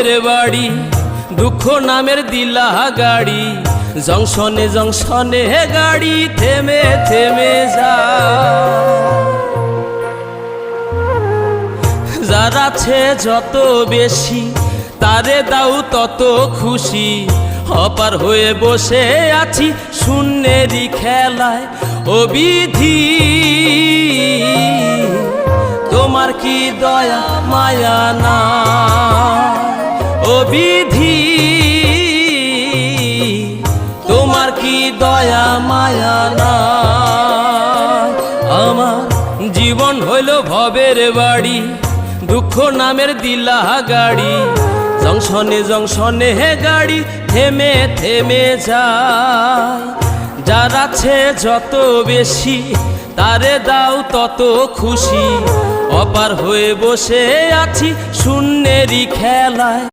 ভবের বাড়ি, দুঃখ নামের দিলা গাড়ি, জংশনে জংশনে গাড়ি থেমে থেমে যায়। যার আছে যত বেশি তারে দাও তত খুশি, অপার হয়ে বসে আছি শূন্যেরই খেলায়। ও বিধি তোমার কি দয়া মায়া না, ও বিধি তোমার কি দয়া মায়া না। আমার জীবন হইল ভবের বাড়ি, দুঃখ নামের দিলা গাড়ি, জংশনে জংশনে গাড়ি থেমে থেমে যায়। যার আছে যত বেশি তারে দাও তত খুশি, অপার হয়ে বসে আছি শূন্যেরই খেলায়।